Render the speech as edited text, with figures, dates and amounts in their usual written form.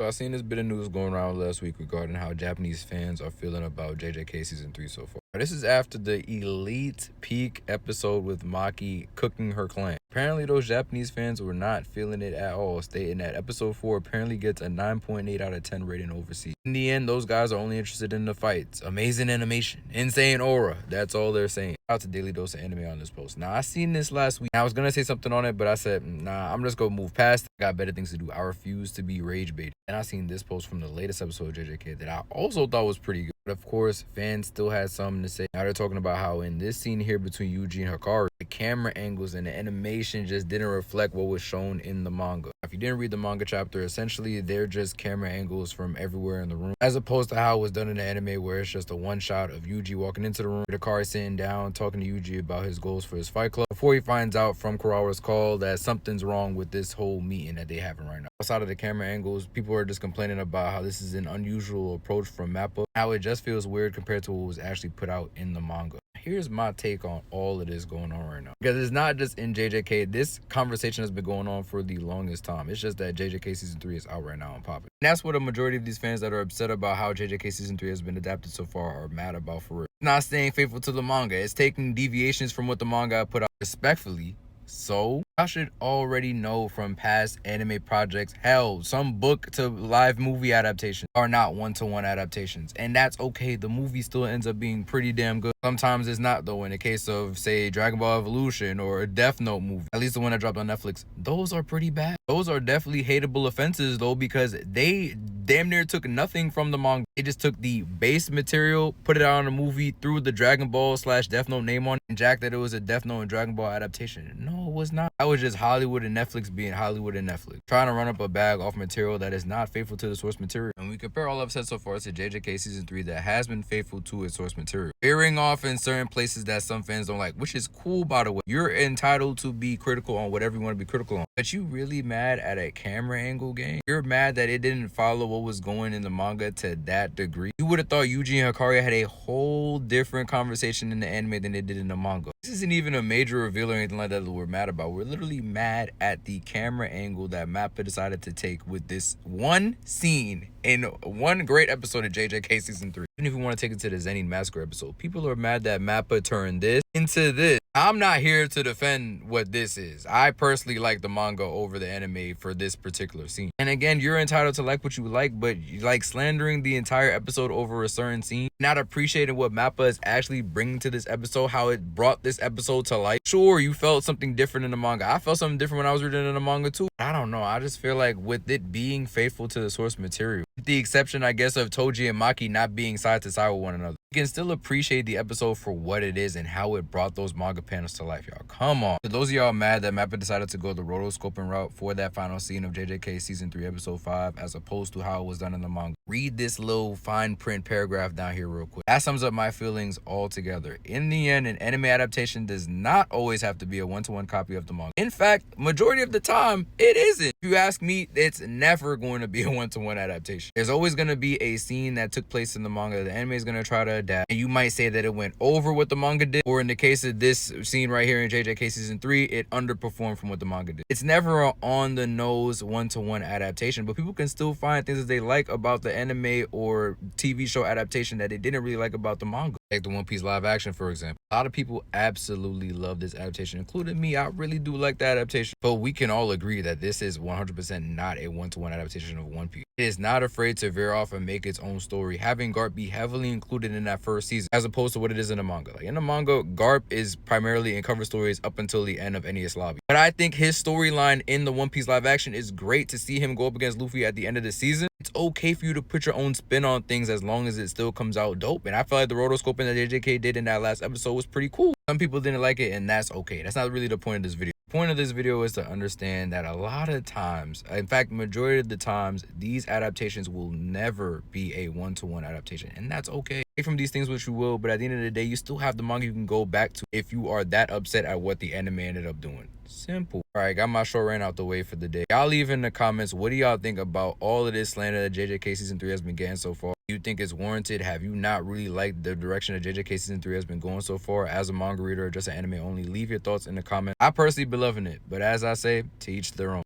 So I seen this bit of news going around last week regarding how Japanese fans are feeling about JJK season 3 so far. This is after the elite peak episode with Maki cooking her clan. Apparently those Japanese fans were not feeling it at all, stating that episode 4 apparently gets a 9.8 out of 10 rating overseas. In the end, those guys are only interested in the fights, amazing animation, insane aura. That's all they're saying. Shout out to Daily Dose of Anime on this post. Now I seen this last week. I was gonna say something on it, but I said, nah, I'm just gonna move past it. I got better things to do. I refuse to be rage baited. And I seen this post from the latest episode of JJK that I also thought was pretty good. But of course, fans still had something to say. Now they're talking about how in this scene here between Yuji and Hikari, the camera angles and the animation just didn't reflect what was shown in the manga. If you didn't read the manga chapter, essentially they're just camera angles from everywhere in the room, as opposed to how it was done in the anime where it's just a one shot of Yuji walking into the room, Hikari sitting down talking to Yuji about his goals for his fight club before he finds out from Kurawa's call that something's wrong with this whole meeting that they having right now. Outside of the camera angles, people are just complaining about how this is an unusual approach from Mappa, how it just feels weird compared to what was actually put out in the manga. Here's my take on all of this going on right now. Because it's not just in JJK. This conversation has been going on for the longest time. It's just that JJK Season 3 is out right now and popping. And that's what a majority of these fans that are upset about how JJK Season 3 has been adapted so far are mad about for real. It's not staying faithful to the manga. It's taking deviations from what the manga put out respectfully. So I should already know from past anime projects, hell, some book to live movie adaptations are not one-to-one adaptations, and that's okay. The movie still ends up being pretty damn good. Sometimes it's not though. In the case of, say, Dragon Ball Evolution or a Death Note movie, at least the one that dropped on Netflix, those are pretty bad. Those are definitely hateable offenses though, because they damn near took nothing from the manga. They just took the base material, put it out on a movie, threw the Dragon Ball / Death Note name on it, and jacked that it was a Death Note and Dragon Ball adaptation. No, it was not. That was just Hollywood and Netflix being Hollywood and Netflix, trying to run up a bag off material that is not faithful to the source material. And we compare all I've said so far to JJK Season 3 that has been faithful to its source material, veering off in certain places that some fans don't like, which is cool, by the way. You're entitled to be critical on whatever you want to be critical on. But you really mad at a camera angle game? You're mad that it didn't follow what was going in the manga to that degree? You would have thought Yuji and Hikari had a whole different conversation in the anime than they did in the manga. This isn't even a major reveal or anything like that we're mad about. We're literally mad at the camera angle that Mappa decided to take with this one scene in one great episode of JJK Season 3. Even if you want to take it to the Zenin Massacre episode, people are mad that Mappa turned this into this. I'm not here to defend what this is. I personally like the manga over the anime for this particular scene. And again, you're entitled to like what you like, but you like slandering the entire episode over a certain scene, not appreciating what Mappa is actually bringing to this episode, how it brought this episode to life. Sure, you felt something different in the manga. I felt something different when I was reading in the manga too. I don't know. I just feel like with it being faithful to the source material, with the exception, I guess, of Toji and Maki not being side to side with one another, you can still appreciate the episode for what it is and how it brought those manga panels to life, y'all. Come on. For those of y'all mad that Mappa decided to go the rotoscoping route for that final scene of JJK Season 3 Episode 5 as opposed to how it was done in the manga, read this little fine print paragraph down here real quick. That sums up my feelings altogether. In the end, an anime adaptation does not always have to be a one-to-one copy of the manga. In fact, majority of the time, it isn't. If you ask me, it's never going to be a one-to-one adaptation. There's always going to be a scene that took place in the manga the anime is going to try to adapt, and you might say that it went over what the manga did, or in the case of this scene right here in JJK Season 3, it underperformed from what the manga did. It's never an on-the-nose one-to-one adaptation, but people can still find things that they like about the anime or TV show adaptation that they didn't really like about the manga. Like the One Piece live action, for example. A lot of people absolutely love this adaptation, including me. I really do like the adaptation, but we can all agree that this is 100% not a one-to-one adaptation of One Piece. It is not afraid to veer off and make its own story, having Garp be heavily included in that first season, as opposed to what it is in the manga. Like in the manga, Garp is primarily in cover stories up until the end of Enies Lobby. But I think his storyline in the One Piece live action is great. To see him go up against Luffy at the end of the season, it's okay for you to put your own spin on things as long as it still comes out dope. And I feel like the rotoscoping that JJK did in that last episode was pretty cool. Some people didn't like it, and that's okay. That's not really the point of this video. The point of this video is to understand that a lot of times, in fact, majority of the times, these adaptations will never be a one-to-one adaptation, and that's okay. Take from these things what you will, but at the end of the day, you still have the manga you can go back to if you are that upset at what the anime ended up doing. Simple. All right, got my short rant out the way for the day. Y'all leave in the comments, what do y'all think about all of this slander that JJK Season 3 has been getting so far? Do you think it's warranted? Have you not really liked the direction that JJK Season 3 has been going so far as a manga reader or just an anime only? Leave your thoughts in the comments. I personally been loving it, but as I say, to each their own.